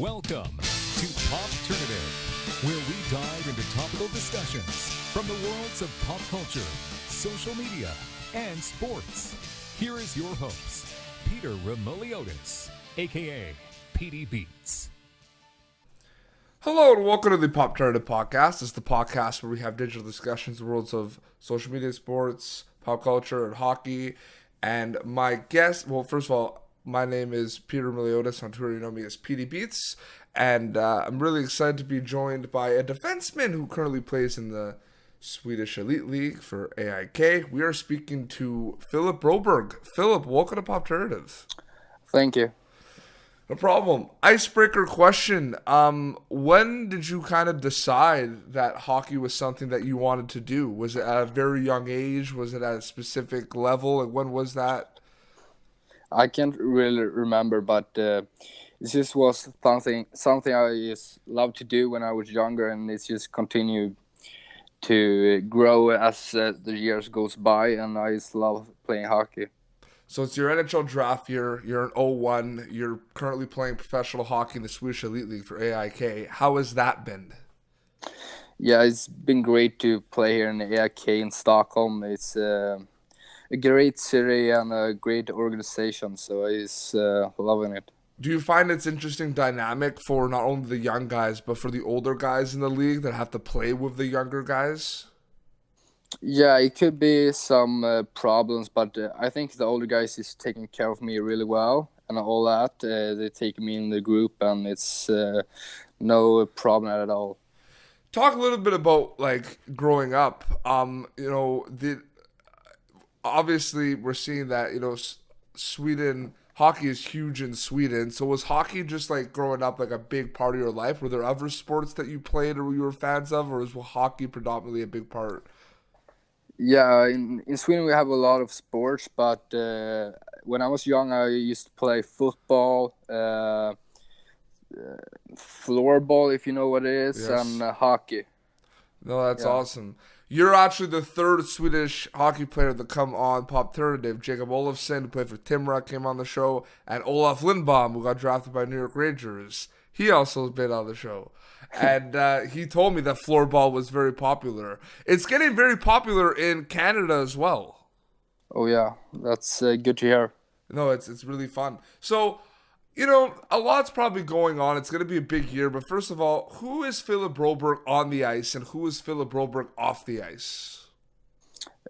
Welcome to Popternative, where we dive into topical discussions from the worlds of pop culture, social media, and sports. Here is your host, Peter Remoliotis, a.k.a. PD Beats. Hello and welcome to the Popternative podcast. It's the podcast where we have digital discussions in the worlds of social media, sports, pop culture, and hockey. And my guest, well, first of all, my name is Peter Remoliotis. On Twitter, you know me as PD Beats. And I'm really excited to be joined by a defenseman who currently plays in the Swedish Elite League for AIK. We are speaking to Philip Broberg. Philip, welcome to Popternative. Thank you. No problem. Icebreaker question. When did you kind of decide that hockey was something that you wanted to do? Was it at a very young age? Was it at a specific level? Like, when was that? I can't really remember, but it just was something I just loved to do when I was younger, and it's just continued to grow as the years goes by, and I just love playing hockey. So it's your NHL Draft year. You're an 01. You're currently playing professional hockey in the Swedish Elite League for AIK. How has that been? Yeah, it's been great to play here in AIK in Stockholm. It's a great city and a great organization, so I'm loving it. Do you find it's interesting dynamic for not only the young guys, but for the older guys in the league that have to play with the younger guys? Yeah, it could be some problems, but I think the older guys is taking care of me really well and all that. They take me in the group, and it's no problem at all. Talk a little bit about like growing up. Obviously we're seeing that Sweden hockey is huge in Sweden. So was hockey just like growing up like a big part of your life? Were there other sports that you played or you were fans of, or was hockey predominantly a big part? Yeah, in Sweden we have a lot of sports, but when I was young I used to play football, floorball, if you know what it is, Yes. and hockey. No, that's awesome. You're actually the third Swedish hockey player to come on Popternative. Jacob Olofsson, who played for Timrå, came on the show, and Olaf Lindbom, who got drafted by New York Rangers. He also has been on the show. And he told me that floorball was very popular. It's getting very popular in Canada as well. Oh yeah, that's good to hear. No, it's really fun. So, a lot's probably going on. It's going to be a big year. But first of all, who is Philip Broberg on the ice and who is Philip Broberg off the ice?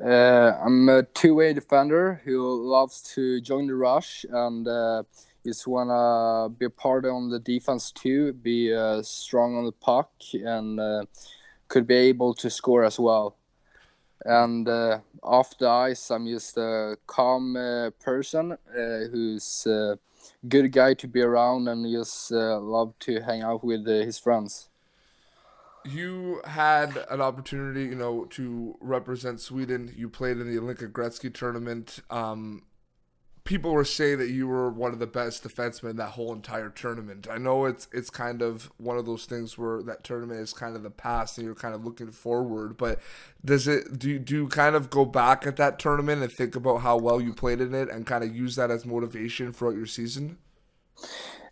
I'm a two-way defender who loves to join the rush and just want to be a part on the defense too, be strong on the puck, and could be able to score as well. And off the ice, I'm just a calm person who's good guy to be around, and just love to hang out with his friends. You had an opportunity, to represent Sweden. You played in the Olympic Gretzky tournament. People were saying that you were one of the best defensemen that whole entire tournament. I know it's kind of one of those things where that tournament is kind of the past and you're kind of looking forward. But do you kind of go back at that tournament and think about how well you played in it and kind of use that as motivation throughout your season?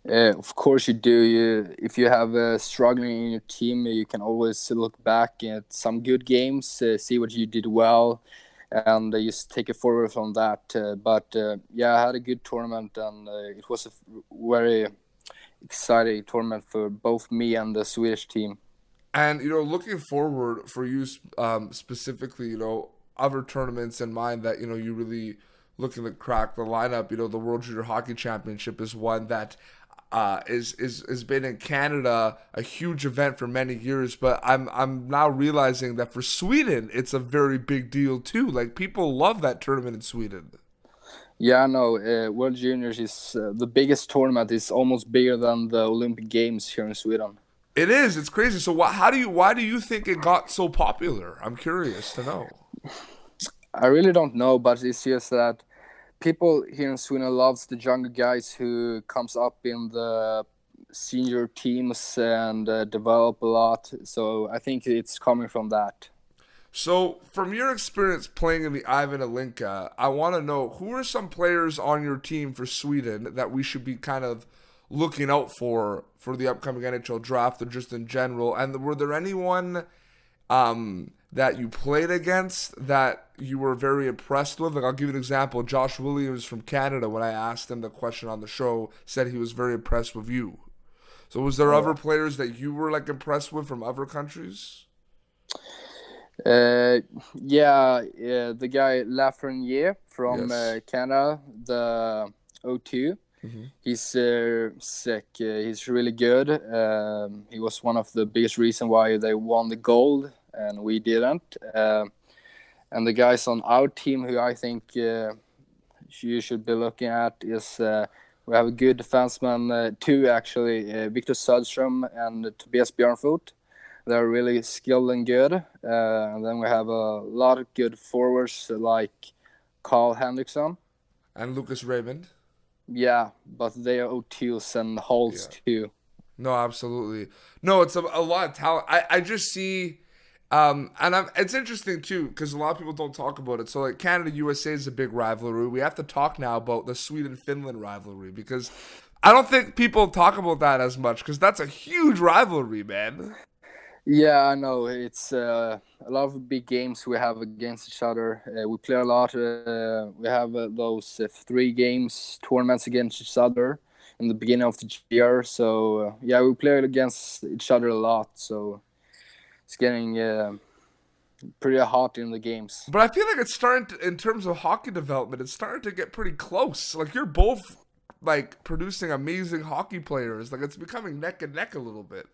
Of course you do. If you have struggling in your team, you can always look back at some good games, see what you did well, and just take it forward from that. But I had a good tournament, and it was a very exciting tournament for both me and the Swedish team. And, looking forward for you specifically, other tournaments in mind that, you really looking to crack the lineup, the World Junior Hockey Championship is one that has been in Canada, a huge event for many years, but I'm now realizing that for Sweden it's a very big deal too. Like, people love that tournament in Sweden. Yeah, no, World Juniors is the biggest tournament. It's almost bigger than the Olympic Games here in Sweden. It is. It's crazy. So why do you think it got so popular? I'm curious to know. I really don't know, but it's just that people here in Sweden loves the younger guys who comes up in the senior teams and develop a lot. So I think it's coming from that. So from your experience playing in the Ivan Alinka, I want to know, who are some players on your team for Sweden that we should be kind of looking out for the upcoming NHL draft or just in general? And were there anyone that you played against that you were very impressed with? Like, I'll give you an example. Josh Williams from Canada, when I asked him the question on the show, said he was very impressed with you. So was there other players that you were like impressed with from other countries? The guy Lafreniere from Canada, the O2. Mm-hmm. He's sick. He's really good. He was one of the biggest reasons why they won the gold and we didn't. And the guys on our team who I think you should be looking at is we have a good defenseman, two actually, Victor Söderström and Tobias Björnfot. They're really skilled and good. And then we have a lot of good forwards like Carl Henriksson. And Lucas Raymond. Yeah, but they are O2s and Holst too. No, absolutely. No, it's a lot of talent. I just see, it's interesting too because a lot of people don't talk about it. So like Canada USA is a big rivalry. We have to talk now about the Sweden-Finland rivalry because I don't think people talk about that as much because that's a huge rivalry, man. Yeah, I know. It's a lot of big games we have against each other. We play a lot. We have those 3 games tournaments against each other in the beginning of the year. So, we play against each other a lot. So, it's getting pretty hot in the games. But I feel like it's starting to, in terms of hockey development, it's starting to get pretty close. Like, you're both, like, producing amazing hockey players. Like, it's becoming neck and neck a little bit.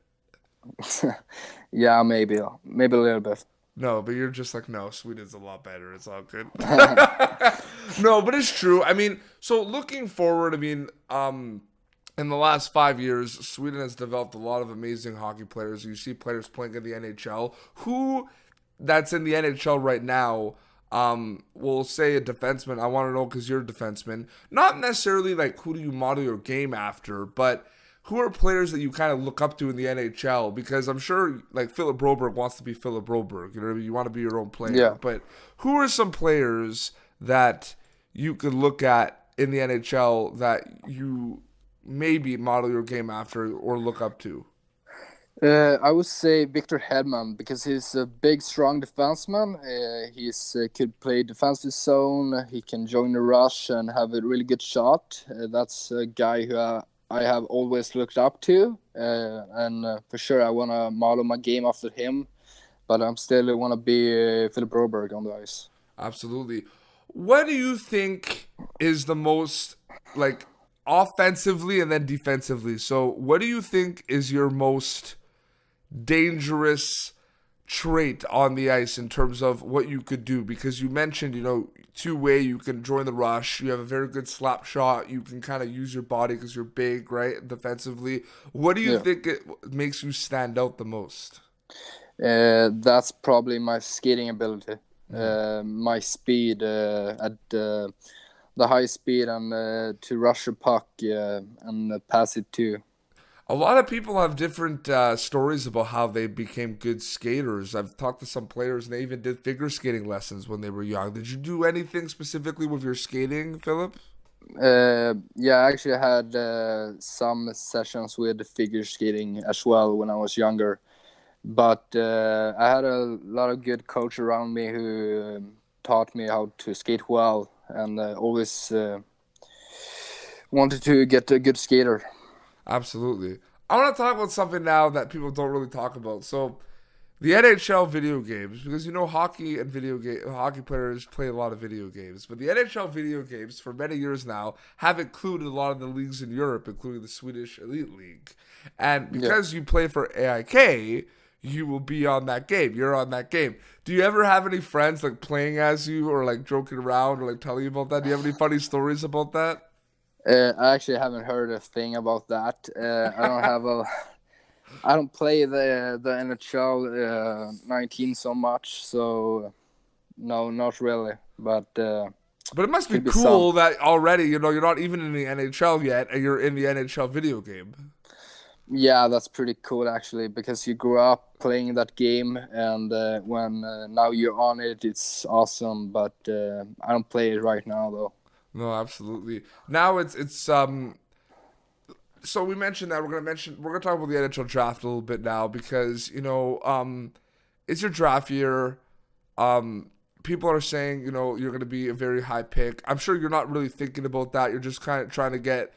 Yeah, maybe a little bit. No, but you're just like, no, Sweden's a lot better. It's all good. No, but it's true. I mean, so looking forward, I mean, in the last 5 years, Sweden has developed a lot of amazing hockey players. You see players playing in the NHL. Who that's in the NHL right now, we'll say a defenseman. I want to know because you're a defenseman. Not necessarily like who do you model your game after, but who are players that you kind of look up to in the NHL? Because I'm sure, like, Philip Broberg wants to be Philip Broberg. You know what I mean? You want to be your own player. Yeah. But who are some players that you could look at in the NHL that you maybe model your game after or look up to? I would say Victor Hedman because he's a big, strong defenseman. He's could play defensive zone. He can join the rush and have a really good shot. That's a guy who I have always looked up to, and for sure I want to model my game after him, but I'm still want to be Philip Broberg on the ice. Absolutely. What do you think is the most, like, offensively and then defensively? So what do you think is your most dangerous trait on the ice in terms of what you could do? Because you mentioned, two-way, you can join the rush. You have a very good slap shot. You can kind of use your body because you're big, right, defensively. What do you think it makes you stand out the most? That's probably my skating ability. My speed at the high speed and to rush a puck and pass it too. A lot of people have different stories about how they became good skaters. I've talked to some players, and they even did figure skating lessons when they were young. Did you do anything specifically with your skating, Philip? I actually had some sessions with figure skating as well when I was younger. But I had a lot of good coach around me who taught me how to skate well and always wanted to get a good skater. Absolutely. I want to talk about something now that people don't really talk about. So, the NHL video games, because hockey and hockey players play a lot of video games, but the NHL video games for many years now have included a lot of the leagues in Europe, including the Swedish Elite League. And because you play for AIK, you will be on that game. You're on that game. Do you ever have any friends like playing as you or like joking around or like telling you about that? Do you have any funny stories about that? I actually haven't heard a thing about that. I don't play the NHL 19 so much, so no, not really. But it must be cool that already you're not even in the NHL yet, and you're in the NHL video game. Yeah, that's pretty cool actually, because you grew up playing that game, and when now you're on it, it's awesome. But I don't play it right now though. No, absolutely. Now it's so we mentioned that we're gonna talk about the NHL draft a little bit now because it's your draft year. People are saying you're gonna be a very high pick. I'm sure you're not really thinking about that. You're just kind of trying to get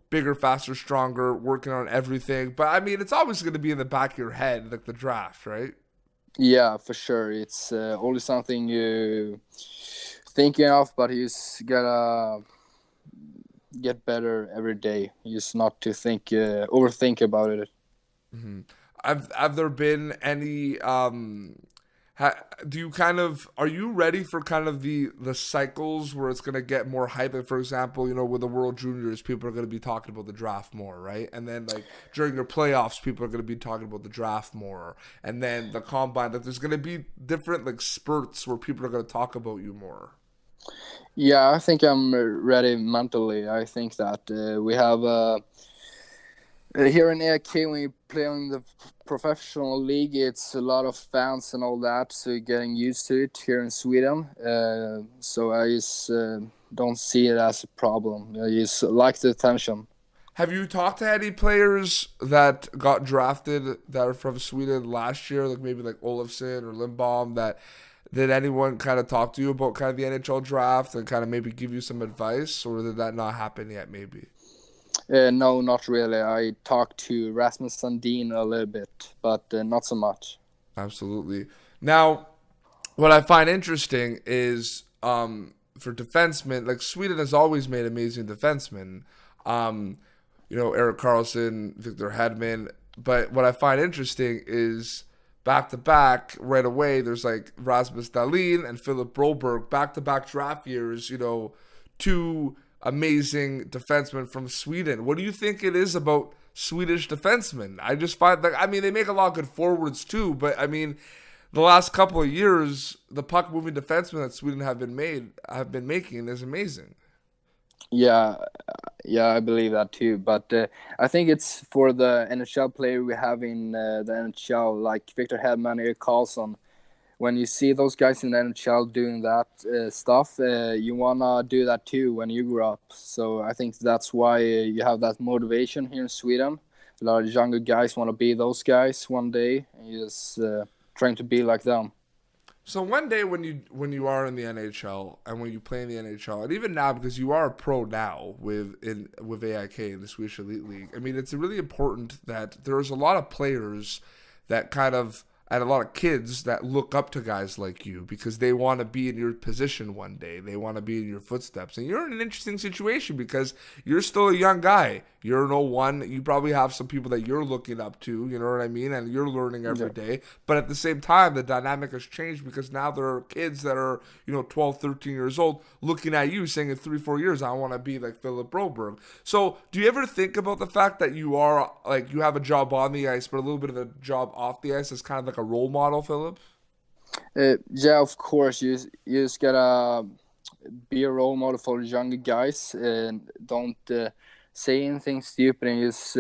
bigger, faster, stronger, working on everything. But I mean, it's always gonna be in the back of your head, like the draft, right? Yeah, for sure. It's always something you thinking of, but you just gotta get better every day. Just not to overthink about it. Mm-hmm. Have there been any do you are you ready for kind of the cycles where it's going to get more hype? Like, for example, with the World Juniors, people are going to be talking about the draft more, right? And then like during your playoffs, people are going to be talking about the draft more. And then the combine, like there's going to be different like spurts where people are going to talk about you more. Yeah, I think I'm ready mentally. I think that we have here in AIK, when you play in the professional league, it's a lot of fans and all that, so you're getting used to it here in Sweden. So I just don't see it as a problem. I just like the attention. Have you talked to any players that got drafted that are from Sweden last year, like maybe like Olofsson or Lindbaum, did anyone kind of talk to you about kind of the NHL draft and kind of maybe give you some advice, or did that not happen yet maybe? No, not really. I talked to Rasmus Sandin a little bit, but not so much. Absolutely. Now, what I find interesting is for defensemen, like Sweden has always made amazing defensemen. Erik Karlsson, Victor Hedman. But what I find interesting is back-to-back right away, there's like Rasmus Dahlin and Philip Broberg, back-to-back draft years, two amazing defensemen from Sweden. What do you think it is about Swedish defensemen? I just find they make a lot of good forwards too, but I mean, the last couple of years, the puck moving defensemen that Sweden have been making is amazing. Yeah, I believe that too. But I think it's for the NHL player we have in the NHL, like Victor Hedman, Erik Karlsson. When you see those guys in the NHL doing that stuff, you want to do that too when you grow up. So I think that's why you have that motivation here in Sweden. A lot of younger guys want to be those guys one day, and you're just trying to be like them. So one day when you are in the NHL and when you play in the NHL, and even now because you are a pro now with AIK in the Swedish Elite League, I mean, it's really important that there's a lot of players that and a lot of kids that look up to guys like you because they want to be in your position one day. They want to be in your footsteps. And you're in an interesting situation because you're still a young guy. You're no one. You probably have some people that you're looking up to, you know what I mean? And you're learning every day. But at the same time, the dynamic has changed because now there are kids that are, 12, 13 years old looking at you saying in 3-4 years, I want to be like Philip Broberg. So do you ever think about the fact that you are, like, you have a job on the ice, but a little bit of a job off the ice as kind of like a role model, Philip? Yeah, of course. You just gotta be a role model for younger guys and don't say anything stupid and just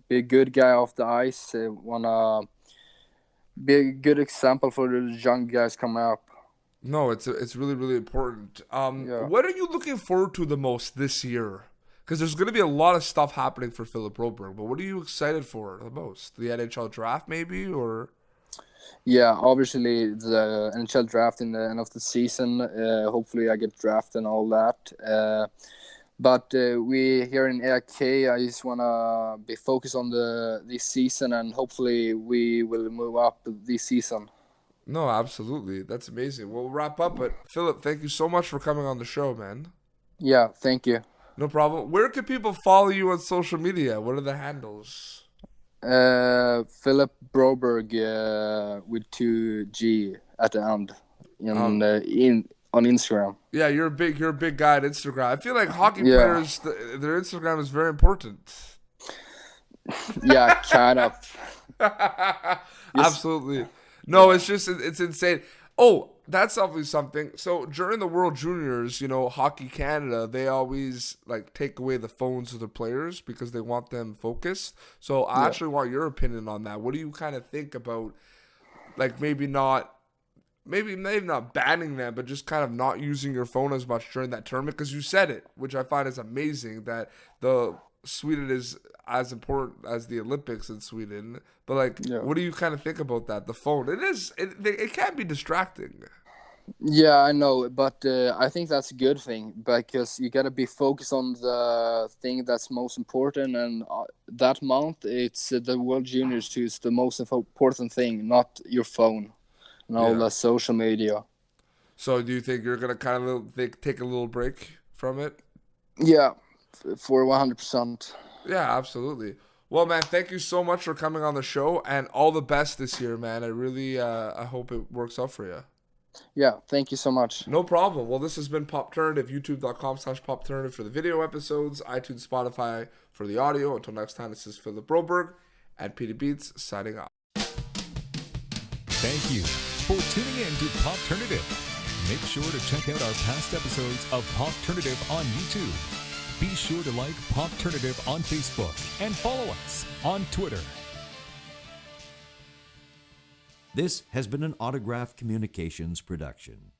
be a good guy off the ice. Wanna be a good example for the young guys coming up. No, it's really, really important. What are you looking forward to the most this year? Because there's going to be a lot of stuff happening for Philip Broberg, but what are you excited for the most? The NHL draft maybe, or? Yeah, obviously the NHL draft in the end of the season. Hopefully I get drafted and all that. But we here in AIK, I just want to be focused on this season, and hopefully we will move up this season. No, absolutely. That's amazing. We'll wrap up, but Philip, thank you so much for coming on the show, man. Yeah, thank you. No problem. Where can people follow you on social media? What are the handles? Philip Broberg with 2G at the end on Instagram. Yeah, you're a big guy on Instagram. I feel like hockey players, their Instagram is very important. Yeah, kind of. Absolutely. No, it's insane. Oh, that's obviously something. So during the World Juniors, Hockey Canada, they always like take away the phones of the players because they want them focused. So I actually want your opinion on that. What do you kind of think about, like maybe not banning them, but just kind of not using your phone as much during that tournament? Because you said it, which I find is amazing, that the Sweden is as important as the Olympics in Sweden. But like, what do you kind of think about that? The phone, it can be distracting. Yeah, I know, but I think that's a good thing because you gotta be focused on the thing that's most important. And that month, it's the World Juniors who's the most important thing, not your phone and all the social media. So, do you think you're gonna kind of take a little break from it? Yeah, for 100%. Yeah, absolutely. Well, man, thank you so much for coming on the show, and all the best this year, man. I really, I hope it works out for you. Yeah, thank you so much. No problem. Well, this has been Popternative, youtube.com/Popternative for the video episodes, iTunes, Spotify for the audio. Until next time, this is Philip Broberg and Peter Beats signing off. Thank you for tuning in to Popternative. Make sure to check out our past episodes of Popternative on YouTube. Be sure to like Popternative on Facebook and follow us on Twitter. This has been an Autograph Communications production.